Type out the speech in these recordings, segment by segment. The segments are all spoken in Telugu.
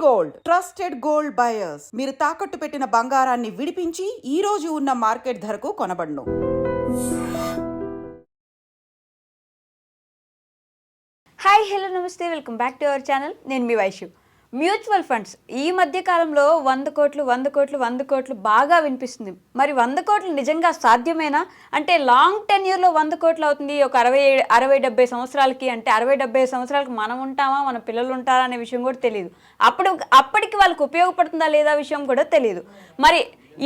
గోల్డ్ ట్రస్టెడ్ గోల్డ్ బయర్స్ మీరు తాకట్టు పెట్టిన బంగారాన్ని విడిపించి ఈ రోజు ఉన్న మార్కెట్ ధరకు కొనబడును. హాయ్ హలో నమస్తే, welcome back to our channel. నేను మీ వైషు. మ్యూచువల్ ఫండ్స్ ఈ మధ్య కాలంలో 100 కోట్లు బాగా వినిపిస్తుంది. మరి 100 కోట్లు నిజంగా సాధ్యమేనా? అంటే లాంగ్ టెన్యూర్లో 100 కోట్లు అవుతుంది ఒక 60-70 సంవత్సరాలకి. అంటే 60-70 సంవత్సరాలకి మనం ఉంటామా, మన పిల్లలు ఉంటారా అనే విషయం కూడా తెలియదు. అప్పటికి వాళ్ళకి ఉపయోగపడుతుందా లేదా విషయం కూడా తెలియదు. మరి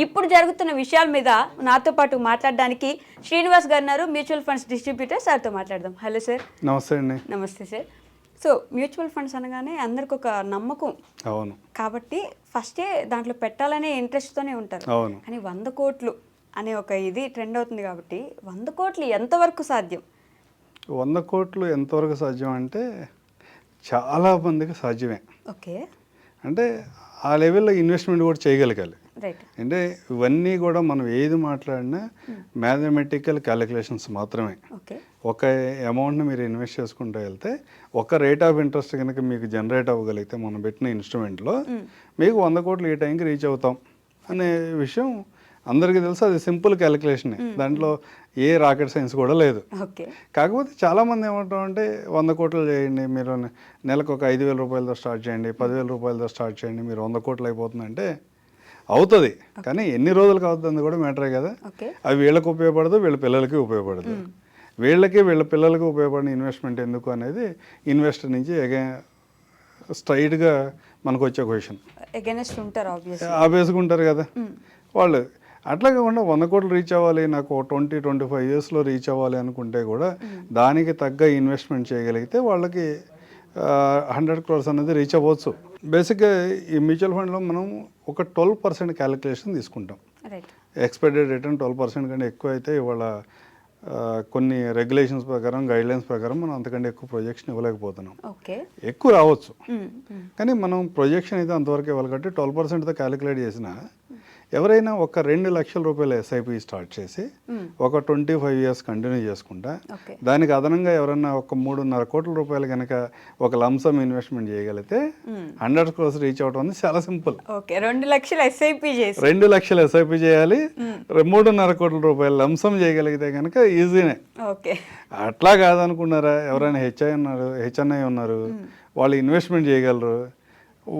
ఇప్పుడు జరుగుతున్న విషయాల మీద నాతో పాటు మాట్లాడడానికి శ్రీనివాస్ గారు ఉన్నారు, మ్యూచువల్ ఫండ్స్ డిస్ట్రిబ్యూటర్. సార్తో మాట్లాడదాం. Hello sir. నమస్తే అండి. నమస్తే సార్. సో మ్యూచువల్ ఫండ్స్ అనగానే అందరికి ఒక నమ్మకం, అవును, కాబట్టి ఫస్టే దాంట్లో పెట్టాలనే ఇంట్రెస్ట్తోనే ఉంటారు. అవును. కానీ 100 కోట్లు అనే ఒక ఇది ట్రెండ్ అవుతుంది కాబట్టి 100 కోట్లు ఎంతవరకు సాధ్యం? 100 కోట్లు ఎంతవరకు సాధ్యం అంటే చాలా మందికి సాధ్యమే. ఓకే. అంటే ఆ లెవెల్లో ఇన్వెస్ట్మెంట్ కూడా చేయగలగాలి. రైట్. అంటే ఇవన్నీ కూడా మనం ఏది మాట్లాడినా మ్యాథమెటికల్ క్యాలిక్యులేషన్స్ మాత్రమే. ఓకే. ఒక అమౌంట్ని మీరు ఇన్వెస్ట్ చేసుకుంటూ వెళ్తే ఒక రేట్ ఆఫ్ ఇంట్రెస్ట్ కనుక మీకు జనరేట్ అవ్వగలిగితే మనం పెట్టిన ఇన్స్ట్రుమెంట్లో మీకు 100 కోట్లు ఈ టైంకి రీచ్ అవుతాం అనే విషయం అందరికీ తెలుసు. అది సింపుల్ క్యాలిక్యులేషనే, దాంట్లో ఏ రాకెట్ సైన్స్ కూడా లేదు. ఓకే. కాకపోతే చాలామంది ఏమంటామంటే 100 కోట్లు చేయండి, మీరు నెలకు ఒక 5,000 రూపాయలతో స్టార్ట్ చేయండి, 10,000 రూపాయలతో స్టార్ట్ చేయండి, మీరు 100 కోట్లు అయిపోతుందంటే అవుతుంది. కానీ ఎన్ని రోజులకు అవుతుంది కూడా మ్యాటరే కదా. అవి వీళ్ళకి ఉపయోగపడదు, వీళ్ళ పిల్లలకి ఉపయోగపడదు. వీళ్ళ పిల్లలకి ఉపయోగపడిన ఇన్వెస్ట్మెంట్ ఎందుకు అనేది ఇన్వెస్టర్ నుంచి స్ట్రైట్గా మనకు వచ్చే క్వశ్చన్. ఆబ్వియస్గా ఉంటారు కదా వాళ్ళు. అట్లా కాకుండా 100 కోట్లు రీచ్ అవ్వాలి, నాకు 20-25 ఇయర్స్లో రీచ్ అవ్వాలి అనుకుంటే కూడా దానికి తగ్గ ఇన్వెస్ట్మెంట్ చేయగలిగితే వాళ్ళకి 100 crores అనేది రీచ్ అవ్వచ్చు. బేసిక్గా ఈ మ్యూచువల్ ఫండ్లో మనం ఒక 12% క్యాలిక్యులేషన్ తీసుకుంటాం. ఎక్స్పెక్టెడ్ రిటర్న్ 12% కంటే ఎక్కువ అయితే ఇవాళ కొన్ని రెగ్యులేషన్స్ ప్రకారం, గైడ్లైన్స్ ప్రకారం మనం అంతకంటే ఎక్కువ ప్రొజెక్షన్ ఇవ్వలేకపోతున్నాం. ఎక్కువ రావచ్చు, కానీ మనం ప్రొజెక్షన్ అయితే అంతవరకు ఇవ్వాలి. కాబట్టి 12%తో క్యాలిక్యులేట్ చేసినా ఎవరైనా ఒక 2 లక్షల రూపాయల ఎస్ఐపి స్టార్ట్ చేసి ఒక 25 ఇయర్స్ కంటిన్యూ చేసుకుంటా దానికి అదనంగా ఎవరైనా ఒక 3.5 కోట్ల రూపాయలు కనుక ఒక లంసమ్ ఇన్వెస్ట్మెంట్ చేయగలిగితే 100 crores రీచ్ అవడం అనేది చాలా సింపుల్. 2 లక్షల ఎస్ఐపి చేయాలి, 3.5 కోట్ల రూపాయలు లంసమ్ చేయగలిగితే కనుక ఈజీనే. అట్లా కాదనుకున్నారా, ఎవరైనా హెచ్ఎన్ఐ ఉన్నారు, వాళ్ళు ఇన్వెస్ట్మెంట్ చేయగలరు,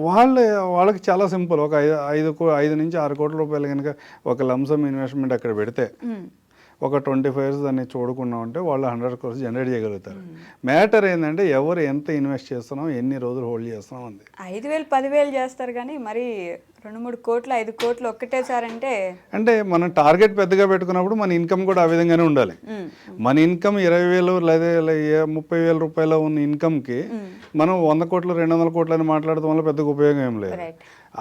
వాళ్ళకి చాలా సింపుల్. ఒక 5 నుంచి 6 కోట్ల రూపాయలు కనుక ఒక లంసమ్ ఇన్వెస్ట్మెంట్ అక్కడ పెడితే ఒక 25 ఇయర్స్ దాన్ని చూడకుండా ఉంటే వాళ్ళు 100 crores జనరేట్ చేయగలుగుతారు. మ్యాటర్ ఏంటంటే ఎవరు ఎంత ఇన్వెస్ట్ చేస్తున్నాం, ఎన్ని రోజులు హోల్డ్ చేస్తున్నాం అంది. 5,000 10,000 చేస్తారు, కానీ మరి 2-3 కోట్లు 5 కోట్లు ఒక్కటేసారి అంటే మనం టార్గెట్ పెద్దగా పెట్టుకున్నప్పుడు మన ఇన్కమ్ కూడా ఆ విధంగానే ఉండాలి. మన ఇన్కమ్ 20,000 లేదా 30,000 రూపాయలు ఉన్న ఇన్కమ్కి మనం 100 కోట్లు 200 కోట్లు అని మాట్లాడటం వల్ల పెద్దగా ఉపయోగం ఏం లేదు.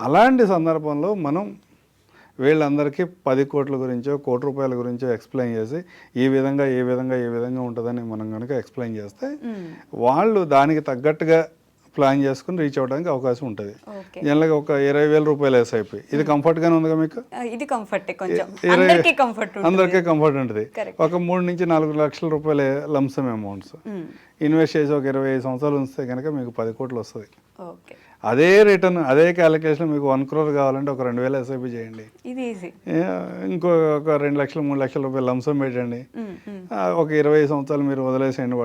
అలాంటి సందర్భంలో మనం వీళ్ళందరికీ 10 కోట్ల గురించో, 1 కోటి రూపాయల గురించో ఎక్స్ప్లెయిన్ చేసి ఏ విధంగా ఉంటుందని మనం కనుక ఎక్స్ప్లెయిన్ చేస్తే వాళ్ళు దానికి తగ్గట్టుగా ప్లాన్ చేసుకుని రీచ్ అవ్వడానికి అవకాశం ఉంటుంది. జనరల్గా ఒక 20,000 రూపాయలు ఎస్ఐపి, ఇది కంఫర్ట్గానే ఉందిగా మీకు? ఇది కంఫర్ట్, అందరికీ కంఫర్ట్ ఉంటుంది. ఒక 3 నుంచి 4 లక్షల రూపాయల లంసమ్ అమౌంట్స్ ఇన్వెస్ట్ చేసి ఒక 25 సంవత్సరాలు ఉంచితే కనుక మీకు 10 కోట్లు వస్తుంది. అదే రిటర్న్, అదే క్యాలిక్యులేషన్ మీకు 1 crore కావాలంటే ఒక 2,000 ఎస్ఐపి చేయండి, ఇంకో ఒక 2 లక్షలు 3 లక్షల రూపాయలు లంసమ్ పెట్టండి, ఒక 20 సంవత్సరాలు మీరు వదిలేసేయండి.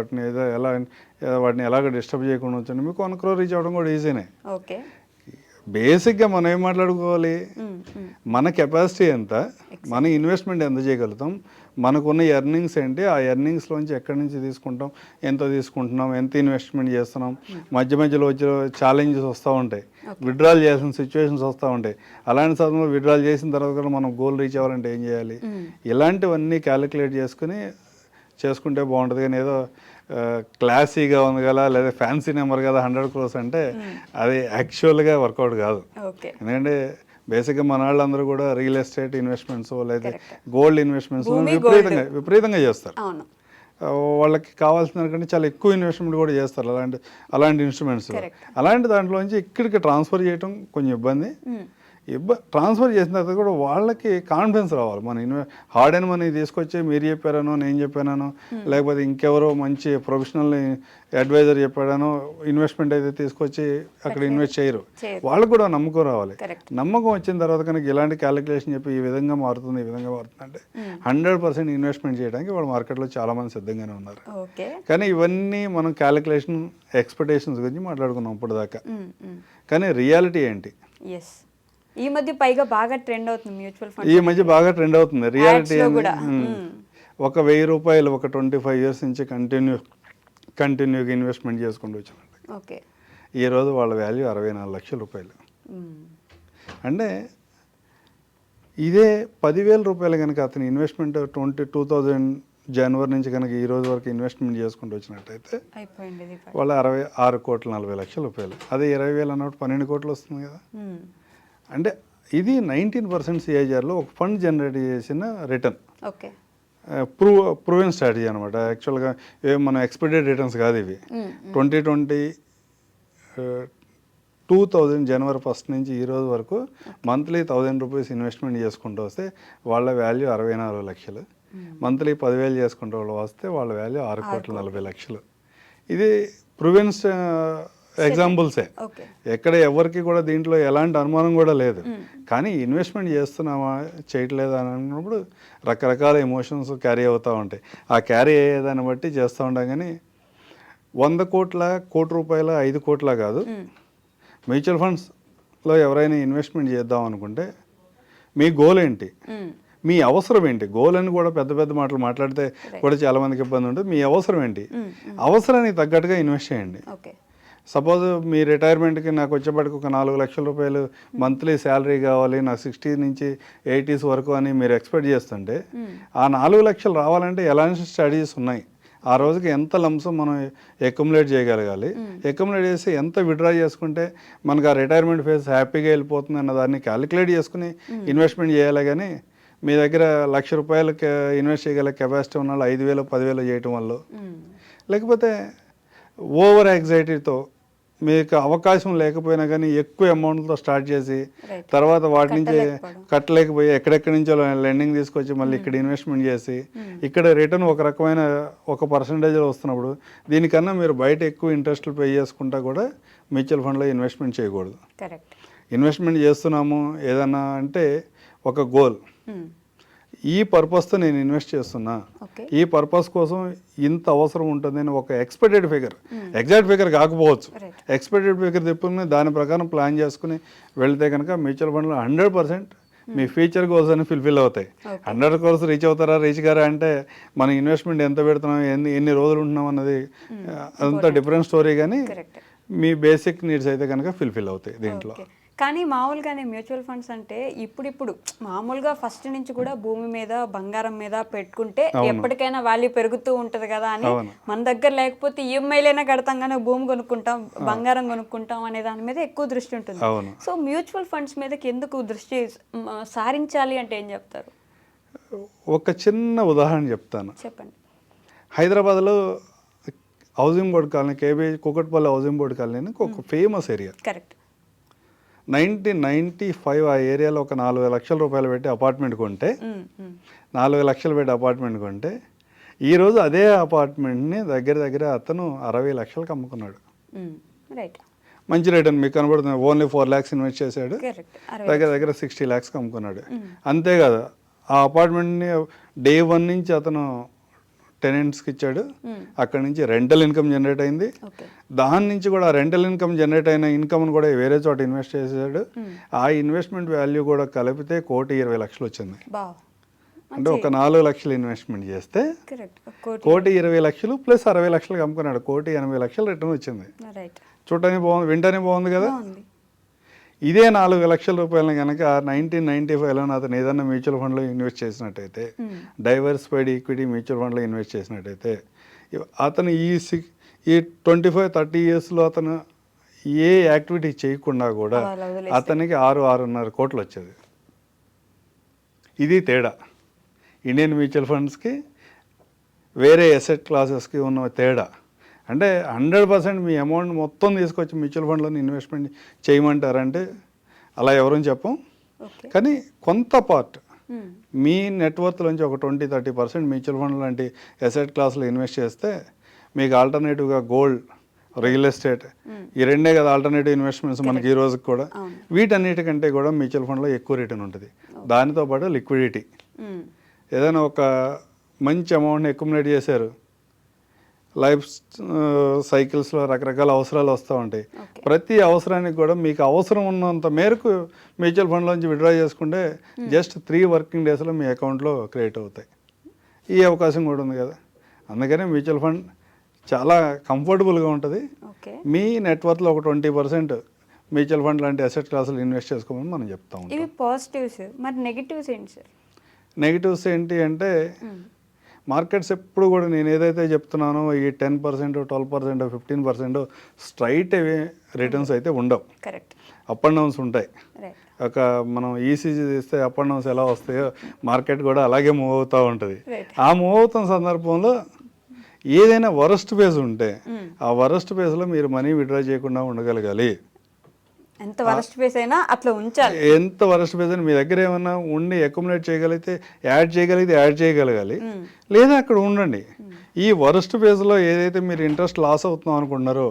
వాటిని ఎలాగ డిస్టర్బ్ చేయకుండా ఉంచండి, మీకు 1 crore రీచ్ అవ్వడం కూడా ఈజీనే. బేసిక్గా మనం ఏం మాట్లాడుకోవాలి, మన కెపాసిటీ ఎంత, మన ఇన్వెస్ట్మెంట్ ఎంత చేయగలుగుతాం, మనకున్న ఎర్నింగ్స్ ఏంటి, ఆ ఎర్నింగ్స్లోంచి ఎక్కడి నుంచి తీసుకుంటాం, ఎంత తీసుకుంటున్నాం, ఎంత ఇన్వెస్ట్మెంట్ చేస్తున్నాం, మధ్యలో వచ్చే ఛాలెంజెస్ వస్తూ ఉంటాయి, విత్డ్రాల్ చేయాల్సిన సిచ్యువేషన్స్ వస్తూ ఉంటాయి. అలాంటి సమయంలో విత్డ్రాల్ చేసిన తర్వాత కూడా మనం గోల్ రీచ్ అవ్వాలంటే ఏం చేయాలి, ఇలాంటివన్నీ క్యాలిక్యులేట్ చేసుకుంటే బాగుంటుంది. కానీ ఏదో క్లాసీగా ఉంది కదా, లేదా ఫ్యాన్సీ నెంబర్ కదా 100 crores అంటే అది యాక్చువల్గా వర్కౌట్ కాదు. ఎందుకంటే బేసిక్గా మన వాళ్ళందరూ కూడా రియల్ ఎస్టేట్ ఇన్వెస్ట్మెంట్స్ లేదా గోల్డ్ ఇన్వెస్ట్మెంట్స్ విపరీతంగా చేస్తారు. వాళ్ళకి కావాల్సిన దానికంటే చాలా ఎక్కువ ఇన్వెస్ట్మెంట్ కూడా చేస్తారు అలాంటి ఇన్స్ట్రుమెంట్స్. అలాంటి దాంట్లోంచి ఇక్కడికి ట్రాన్స్ఫర్ చేయడం కొంచెం ఇబ్బంది. ట్రాన్స్ఫర్ చేసిన తర్వాత కూడా వాళ్ళకి కాన్ఫిడెన్స్ రావాలి. మన హార్డ్ అండ్ మనీ తీసుకొచ్చి మీరు చెప్పారనో నేను చెప్పానో లేకపోతే ఇంకెవరో మంచి ప్రొఫెషనల్ అడ్వైజర్ చెప్పాడనో ఇన్వెస్ట్మెంట్ అయితే తీసుకొచ్చి అక్కడ ఇన్వెస్ట్ చేయరు. వాళ్ళకు కూడా నమ్మకం రావాలి. నమ్మకం వచ్చిన తర్వాత కనుక ఇలాంటి క్యాలిక్యులేషన్ చెప్పి ఈ విధంగా మారుతుంది అంటే 100% ఇన్వెస్ట్మెంట్ చేయడానికి వాళ్ళు మార్కెట్లో చాలా మంది సిద్ధంగానే ఉన్నారు. కానీ ఇవన్నీ మనం క్యాలిక్యులేషన్ ఎక్స్పెక్టేషన్స్ గురించి మాట్లాడుకున్నాం ఇప్పుడు దాకా. కానీ రియాలిటీ ఏంటి? ఈ మధ్య పైగా బాగా ట్రెండ్ అవుతుంది మ్యూచువల్ ఫండ్. ఈ మధ్య బాగా ట్రెండ్ అవుతుంది. రియాలిటీ ఒక 1000 రూపాయలు ఒక 25 years నుంచి కంటిన్యూగా ఇన్వెస్ట్మెంట్ చేసుకుంటూ వచ్చినట్టు ఈరోజు వాళ్ళ వాల్యూ 64 లక్షల రూపాయలు. అంటే ఇదే 10,000 రూపాయలు కనుక అతని ఇన్వెస్ట్మెంట్ 2000 జనవరి నుంచి కనుక ఈ రోజు వరకు ఇన్వెస్ట్మెంట్ చేసుకుంటూ వచ్చినట్టయితే వాళ్ళ 66,40,00,000 రూపాయలు. అదే 20,000 అన్నప్పుడు 12 కోట్లు వస్తుంది కదా. అంటే ఇది 19% CAGRలో ఒక ఫండ్ జనరేట్ చేసిన రిటర్న్. ప్రూవెన్ స్ట్రాటజీ అనమాట. యాక్చువల్గా మన ఎక్స్పెక్టెడ్ రిటర్న్స్ కాదు ఇవి. 2020 జనవరి 1 నుంచి ఈ రోజు వరకు మంత్లీ 1,000 రూపీస్ ఇన్వెస్ట్మెంట్ చేసుకుంటూ వస్తే వాళ్ళ వాల్యూ 64 లక్షలు. మంత్లీ 10,000 చేసుకుంటూ వస్తే వాళ్ళ వాల్యూ 6,40,00,000. ఇది ప్రూవెన్స్ ఎగ్జాంపుల్సే. ఎక్కడ ఎవరికి కూడా దీంట్లో ఎలాంటి అనుమానం కూడా లేదు. కానీ ఇన్వెస్ట్మెంట్ చేస్తున్నామా చేయట్లేదా అని అన్నప్పుడు రకరకాల ఎమోషన్స్ క్యారీ అవుతూ ఉంటాయి. ఆ క్యారీ అయ్యేదాన్ని బట్టి చేస్తూ ఉంటాం. కానీ 100 కోట్ల, కోటి రూపాయల, 5 కోట్ల కాదు. మ్యూచువల్ ఫండ్స్లో ఎవరైనా ఇన్వెస్ట్మెంట్ చేద్దాం అనుకుంటే మీ గోల్ ఏంటి, మీ అవసరం ఏంటి? గోల్ అని కూడా పెద్ద పెద్ద మాటలు మాట్లాడితే కూడా చాలా మందికి ఇబ్బంది ఉంటుంది. మీ అవసరం ఏంటి? అవసరానికి తగ్గట్టుగా ఇన్వెస్ట్ చేయండి. సపోజ్ మీ రిటైర్మెంట్కి నాకు వచ్చేప్పటికి ఒక 4 లక్షల రూపాయలు మంత్లీ శాలరీ కావాలి, నాకు 60 నుంచి 80s వరకు అని మీరు ఎక్స్పెక్ట్ చేస్తుంటే ఆ 4 లక్షలు రావాలంటే ఎలాంటి స్ట్రాటజీస్ ఉన్నాయి? ఆ రోజుకి ఎంత లంసం మనం అక్యుములేట్ చేయగలగాలి, అక్యుములేట్ చేసి ఎంత విత్డ్రా చేసుకుంటే మనకు ఆ రిటైర్మెంట్ ఫేజ్ హ్యాపీగా వెళ్ళిపోతుంది అన్న దాన్ని క్యాలిక్యులేట్ చేసుకుని ఇన్వెస్ట్మెంట్ చేయాలి. కానీ మీ దగ్గర ₹1,00,000 ఇన్వెస్ట్ చేయగల కెపాసిటీ ఉన్న వాళ్ళు 5,000, 10,000 చేయటం వల్ల, లేకపోతే ఓవర్ యాంగ్జైటీతో మీకు అవకాశం లేకపోయినా కానీ ఎక్కువ అమౌంట్తో స్టార్ట్ చేసి తర్వాత వాటి నుంచి కట్టలేకపోయి ఎక్కడెక్కడి నుంచో లెండింగ్ తీసుకొచ్చి మళ్ళీ ఇక్కడ ఇన్వెస్ట్మెంట్ చేసి ఇక్కడ రిటర్న్ ఒక రకమైన ఒక పర్సంటేజ్లో వస్తున్నప్పుడు దీనికన్నా మీరు బయట ఎక్కువ ఇంట్రెస్ట్లు పే చేసుకుంటా కూడా మ్యూచువల్ ఫండ్లో ఇన్వెస్ట్మెంట్ చేయకూడదు. ఇన్వెస్ట్మెంట్ చేస్తున్నాము ఏదన్నా అంటే ఒక గోల్, ఈ పర్పస్తో నేను ఇన్వెస్ట్ చేస్తున్నా, ఈ పర్పస్ కోసం ఇంత అవసరం ఉంటుంది అని ఒక ఎక్స్పెక్టెడ్ ఫిగర్, ఎగ్జాక్ట్ ఫిగర్ కాకపోవచ్చు, ఎక్స్పెక్టెడ్ ఫిగర్ తిప్పుకుని దాని ప్రకారం ప్లాన్ చేసుకుని వెళ్తే కనుక మ్యూచువల్ ఫండ్లో 100% మీ ఫ్యూచర్ గోల్స్ అని ఫుల్ఫిల్ అవుతాయి. 100 కోర్స్ రీచ్ అవుతారా రీచ్ గారా అంటే మనం ఇన్వెస్ట్మెంట్ ఎంత పెడుతున్నాం, ఎన్ని రోజులు ఉంటున్నాం అన్నది అదంతా డిఫరెంట్ స్టోరీ. కానీ మీ బేసిక్ నీడ్స్ అయితే కనుక ఫుల్ఫిల్ అవుతాయి దీంట్లో. కానీ మామూలుగానే మ్యూచువల్ ఫండ్స్ అంటే ఇప్పుడు మామూలుగా ఫస్ట్ నుంచి కూడా భూమి మీద, బంగారం మీద పెట్టుకుంటే ఎప్పటికైనా వాల్యూ పెరుగుతూ ఉంటుంది కదా అని మన దగ్గర లేకపోతే ఈఎంఐలైనా కడతాం కానీ భూమి కొనుక్కుంటాం, బంగారం కొనుక్కుంటాం అనే దాని మీద ఎక్కువ దృష్టి ఉంటుంది. సో మ్యూచువల్ ఫండ్స్ మీదకి ఎందుకు దృష్టి సారించాలి అంటే ఏం చెప్తారు? ఒక చిన్న ఉదాహరణ చెప్తాను. చెప్పండి. హైదరాబాద్లో housing board colony, KBH Kukatpally housing board colony ఒక ఫేమస్ ఏరియా. కరెక్ట్. 1995 ఆ ఏరియాలో ఒక 4 లక్షల రూపాయలు పెట్టి అపార్ట్మెంట్ కొంటే, 4 లక్షలు పెట్టి అపార్ట్మెంట్ కొంటే ఈరోజు అదే అపార్ట్మెంట్ని దగ్గర అతను 60 లక్షలకు అమ్ముకున్నాడు. మంచి రిటర్న్ మీకు కనబడుతుంది. ఓన్లీ 4 lakhs ఇన్వెస్ట్ చేశాడు, దగ్గర 60 lakhsకి అమ్ముకున్నాడు. అంతేకాదు ఆ అపార్ట్మెంట్ని డే 1 నుంచి అతను టెనెంట్స్కి ఇచ్చాడు. అక్కడ నుంచి రెంటల్ ఇన్కమ్ జనరేట్ అయింది. దాని నుంచి కూడా రెంటల్ ఇన్కమ్ జనరేట్ అయిన ఇన్కమ్ను కూడా వేరే చోట ఇన్వెస్ట్ చేశాడు. ఆ ఇన్వెస్ట్మెంట్ వాల్యూ కూడా కలిపితే 1,20,00,000 వచ్చింది. అంటే ఒక 4 లక్షలు ఇన్వెస్ట్మెంట్ చేస్తే 1,20,00,000 ప్లస్ 60 లక్షలకు అమ్ముకున్నాడు. 1,80,00,000 రిటర్న్ వచ్చింది. చూడటానికి బాగుంది, వింటానికి బాగుంది కదా. ఇదే 4 లక్షల రూపాయలని కనుక 1995లో అతను ఏదన్నా మ్యూచువల్ ఫండ్లో ఇన్వెస్ట్ చేసినట్టయితే, డైవర్సిఫైడ్ ఈక్విటీ మ్యూచువల్ ఫండ్లో ఇన్వెస్ట్ చేసినట్టయితే అతను ఈ 25-30 yearsలో అతను ఏ యాక్టివిటీ చేయకుండా కూడా అతనికి 6-6.5 కోట్లు వచ్చేది. ఇది తేడా ఇండియన్ మ్యూచువల్ ఫండ్స్కి వేరే అసెట్ క్లాసెస్కి ఉన్న తేడా. అంటే 100% మీ అమౌంట్ మొత్తం తీసుకొచ్చి మ్యూచువల్ ఫండ్లో ఇన్వెస్ట్మెంట్ చేయమంటారంటే అలా ఎవరని చెప్పం. ఓకే. కానీ కొంత పార్ట్ మీ నెట్వర్త్లోంచి ఒక 20-30% మ్యూచువల్ ఫండ్ లాంటి అసెట్ క్లాస్లో ఇన్వెస్ట్ చేస్తే మీకు ఆల్టర్నేటివ్గా గోల్డ్, రియల్ ఎస్టేట్, ఈ రెండే కదా ఆల్టర్నేటివ్ ఇన్వెస్ట్మెంట్స్ మనకి ఈ రోజుకి కూడా. వీటన్నిటికంటే కూడా మ్యూచువల్ ఫండ్లో ఎక్కువ రిటర్న్ ఉంటుంది. దానితో పాటు లిక్విడిటీ, ఏదైనా ఒక మంచి అమౌంట్ని అక్యుములేట్ చేశారు, లైఫ్ సైకిల్స్లో రకరకాల అవసరాలు వస్తూ ఉంటాయి. ప్రతి అవసరానికి కూడా మీకు అవసరం ఉన్నంత మేరకు మ్యూచువల్ ఫండ్లోంచి విత్డ్రా చేసుకుంటే జస్ట్ 3 వర్కింగ్ డేస్లో మీ అకౌంట్లో క్రియేట్ అవుతాయి. ఈ అవకాశం కూడా ఉంది కదా. అందుకనే మ్యూచువల్ ఫండ్ చాలా కంఫర్టబుల్గా ఉంటుంది. మీ నెట్వర్త్లో ఒక 20% మ్యూచువల్ ఫండ్ లాంటి అసెట్ క్లాసులు ఇన్వెస్ట్ చేసుకోమని మనం చెప్తా ఉంటాం. ఇవి పాజిటివ్స్. మరి నెగిటివ్స్ ఏంటి సార్? నెగిటివ్స్ ఏంటి అంటే మార్కెట్స్ ఎప్పుడు కూడా నేను ఏదైతే చెప్తున్నానో ఈ 10%, 12%, 15% స్ట్రైట్ రిటర్న్స్ అయితే ఉండవు. కరెక్ట్. అప్ అండ్ డౌన్స్ ఉంటాయి. ఒక మనం ఈసీజీ తీస్తే అప్ అండ్ డౌన్స్ ఎలా వస్తాయో మార్కెట్ కూడా అలాగే మూవ్ అవుతూ ఉంటుంది. ఆ మూవ్ అవుతున్న సందర్భంలో ఏదైనా వరస్ట్ ఫేజ్ ఉంటే ఆ వరస్ట్ ఫేజ్లో మీరు మనీ విత్డ్రా చేయకుండా ఉండగలగాలి. ఎంత వరస్ట్ ఫేజ్ అయినా అట్లా ఉంచాలి. ఎంత వరస్ట్ ఫేజ్ అయినా మీ దగ్గర ఏమన్నా ఉండి అక్యుములేట్ చేయగలిగితే యాడ్ చేయగలగాలి, లేదా అక్కడ ఉండండి. ఈ వరస్ట్ ఫేజ్లో ఏదైతే మీరు ఇంట్రెస్ట్ లాస్ అవుతున్నాం అనుకుంటున్నారో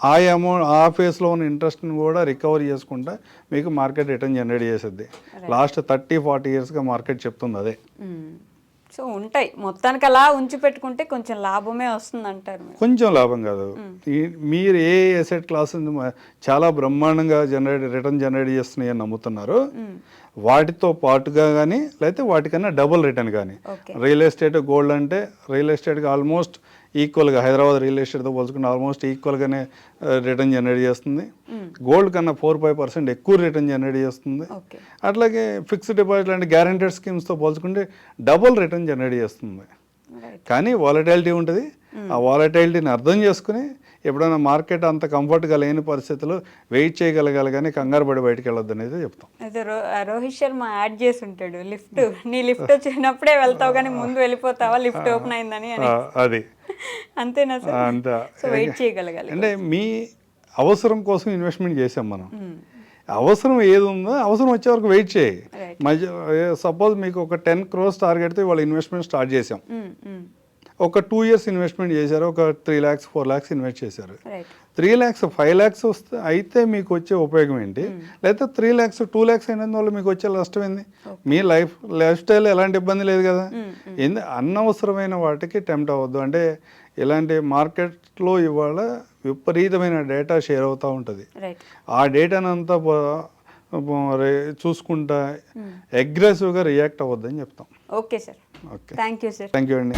ఆ అమౌంట్, ఆ ఫేజ్లో ఉన్న ఇంట్రెస్ట్ని కూడా రికవర్ చేసుకుంటా మీకు మార్కెట్ రిటర్న్ జనరేట్ చేసేది. లాస్ట్ 30-40 ఇయర్స్గా మార్కెట్ చెప్తుంది అదే. సో ఉంటాయి, మొత్తానికి అలా ఉంచి పెట్టుకుంటే కొంచెం లాభమే వస్తుంది అంటారు. కొంచెం లాభం కాదు. మీరు ఏ అసెట్ క్లాస్ చాలా బ్రహ్మాండంగా రిటర్న్ జనరేట్ చేస్తున్నాయి అని నమ్ముతున్నారు, వాటితో పాటుగా కానీ లేకపోతే వాటికన్నా డబుల్ రిటర్న్ కానీ. రియల్ ఎస్టేట్, గోల్డ్ అంటే రియల్ ఎస్టేట్కి ఆల్మోస్ట్ ఈక్వల్గా, హైదరాబాద్ రియల్ ఎస్టేట్తో పోల్చుకుంటే ఆల్మోస్ట్ ఈక్వల్గానే రిటర్న్ జనరేట్ చేస్తుంది. గోల్డ్ కన్నా 4-5% ఎక్కువ రిటర్న్ జనరేట్ చేస్తుంది. అట్లాగే ఫిక్స్డ్ డిపాజిట్ లాంటి గ్యారెంటెడ్ స్కీమ్స్తో పోల్చుకుంటే డబుల్ రిటర్న్ జనరేట్ చేస్తుంది. కానీ వాలటాలిటీ ఉంటుంది. ఆ వాలటాలిటీని అర్థం చేసుకుని ఎప్పుడైనా మార్కెట్ అంత కంఫర్ట్గా లేని పరిస్థితులు వెయిట్ చేయగలగాలి, కానీ కంగారు పడి బయటకు వెళ్ళొద్దు అనేది చెప్తాం. అయితే రోహిత్ శర్మ యాడ్ చేసి ఉంటాడు, లిఫ్ట్ నీ లిఫ్ట్ వచ్చినప్పుడే వెళ్తావు కానీ ముందు వెళ్ళిపోతావా లిఫ్ట్ ఓపెన్ అయిందని. అది అంతేనా సార్? అంతే. వెయిట్ చేయగలగాలి. అంటే మీ అవసరం కోసం ఇన్వెస్ట్మెంట్ చేసాం మనం. అవసరం ఏది ఉందో అవసరం వచ్చే వరకు వెయిట్ చేయి. సపోజ్ మీకు ఒక 10 crores టార్గెట్తో వాళ్ళ ఇన్వెస్ట్మెంట్ స్టార్ట్ చేసాం. ఒక 2 years ఇన్వెస్ట్మెంట్ చేశారు, ఒక 3 lakhs 4 lakhs ఇన్వెస్ట్ చేశారు. 3 lakhs 5 lakhs వస్తే అయితే మీకు వచ్చే ఉపయోగం ఏంటి? లేకపోతే 3 lakhs 2 lakhs అయినందువల్ల మీకు వచ్చే నష్టం ఏంది? మీ లైఫ్ స్టైల్ ఎలాంటి ఇబ్బంది లేదు కదా. అనవసరమైన వాటికి టెంప్ట్ అవ్వద్దు. అంటే ఇలాంటి మార్కెట్లో ఇవాళ విపరీతమైన డేటా షేర్ అవుతూ ఉంటుంది. ఆ డేటాను అంతా చూసుకుంటా అగ్రెసివ్గా రియాక్ట్ అవ్వద్దని చెప్తాం. Okay sir. Okay, thank you sir. Thank you అండి.